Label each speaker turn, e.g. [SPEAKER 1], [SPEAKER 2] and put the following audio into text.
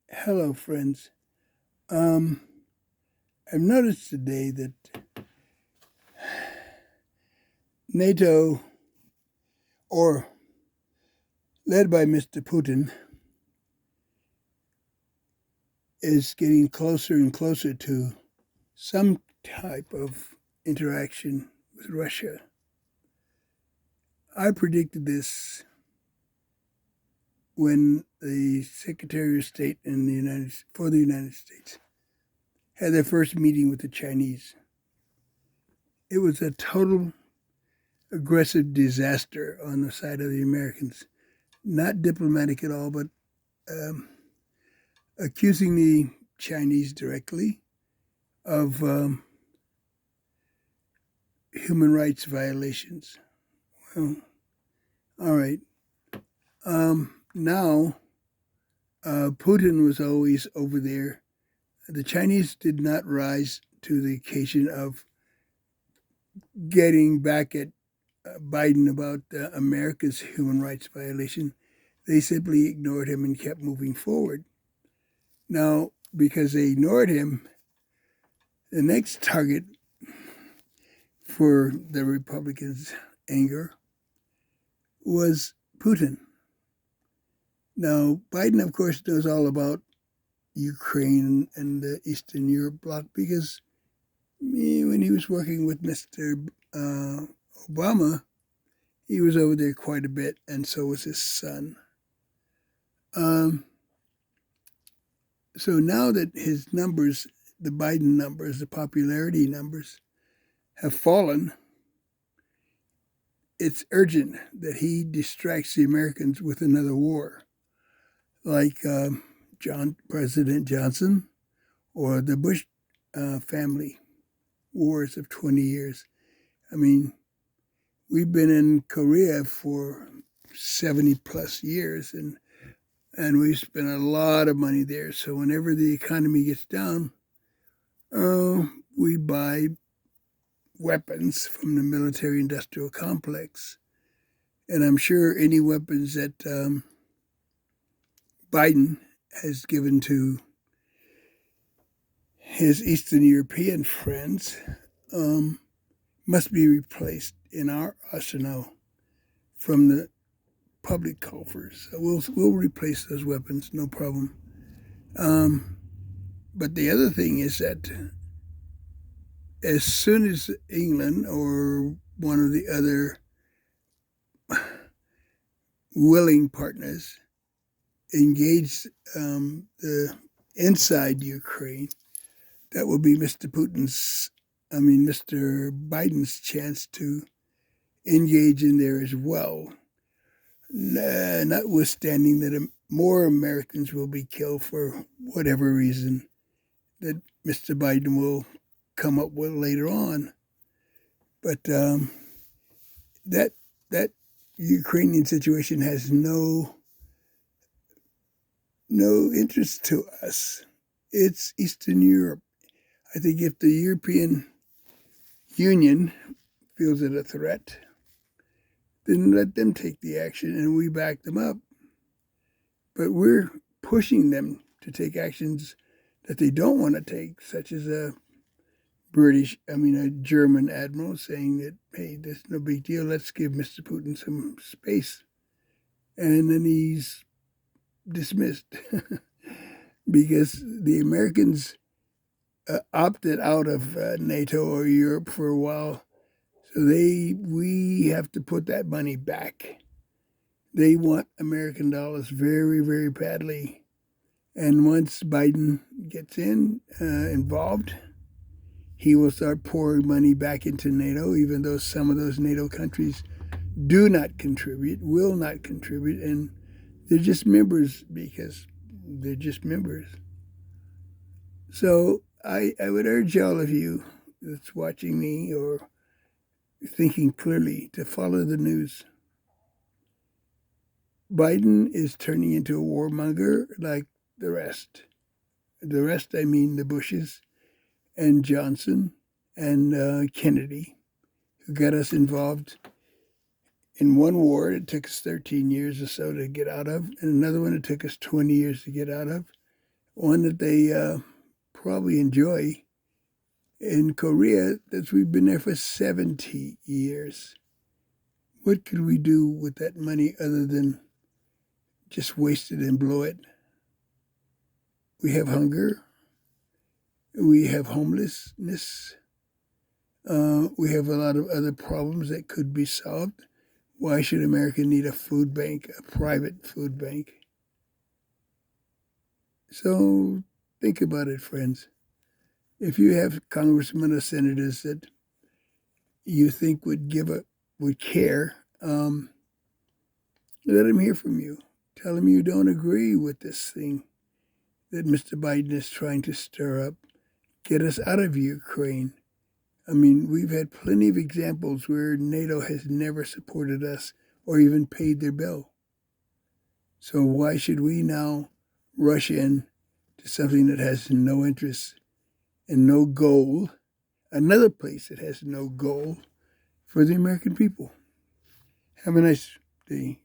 [SPEAKER 1] Hello, friends. Um, I've noticed today that NATO, or led by Mr. Putin, is getting closer and closer to some type of interaction with Russia. I predicted this when the Secretary of State for the United States had their first meeting with the Chinese. It was a total aggressive disaster on the side of the Americans. Not diplomatic at all, but um, accusing the Chinese directly of human rights violations. Well, all right. Now, Putin was always over there. The Chinese did not rise to the occasion of getting back at Biden about America's human rights violation. They simply ignored him and kept moving forward. Now, because they ignored him, the next target for the Republicans' anger was Putin. Now, Biden, of course, knows all about Ukraine and the Eastern Europe bloc because when he was working with Mr. Obama, he was over there quite a bit, and so was his son. Um, so now that his numbers, the Biden numbers, the popularity numbers, have fallen, it's urgent that he distracts the Americans with another war, like President Johnson or the Bush family wars of 20 years. I mean, we've been in Korea for 70 plus years and we've spent a lot of money there. So whenever the economy gets down, we buy weapons from the military industrial complex. And I'm sure any weapons that Biden has given to his Eastern European friends must be replaced in our arsenal from the public coffers. So we'll replace those weapons, no problem. But the other thing is that as soon as England or one of the other willing partners engage the inside Ukraine, that will be Mr. Biden's chance to engage in there as well. Notwithstanding that more Americans will be killed for whatever reason that Mr. Biden will come up with later on. But that Ukrainian situation has no interest to us. It's Eastern Europe. I think if the European Union feels it a threat, then let them take the action and we back them up. But we're pushing them to take actions that they don't want to take, such as a German admiral saying that, hey, this is no big deal. Let's give Mr. Putin some space. And then he's dismissed because the Americans opted out of NATO or Europe for a while. So we have to put that money back. They want American dollars very, very badly. And once Biden gets involved, he will start pouring money back into NATO, even though some of those NATO countries do not contribute, will not contribute, and they're just members because they're just members. So I would urge all of you that's watching me or thinking clearly to follow the news. Biden is turning into a warmonger like the rest. The rest, I mean the Bushes and Johnson and Kennedy, who got us involved in one war it took us 13 years or so to get out of, and another one it took us 20 years to get out of. one that they probably enjoy. In Korea, that we've been there for 70 years. What could we do with that money other than just waste it and blow it? We have hunger. We have homelessness. We have a lot of other problems that could be solved. Why should America need a food bank, a private food bank? So think about it, friends. If you have congressmen or senators that you think would care, let them hear from you. Tell them you don't agree with this thing that Mr. Biden is trying to stir up. Get us out of Ukraine. I mean, we've had plenty of examples where NATO has never supported us or even paid their bill. So why should we now rush in to something that has no interest and no goal, another place that has no goal for the American people? Have a nice day.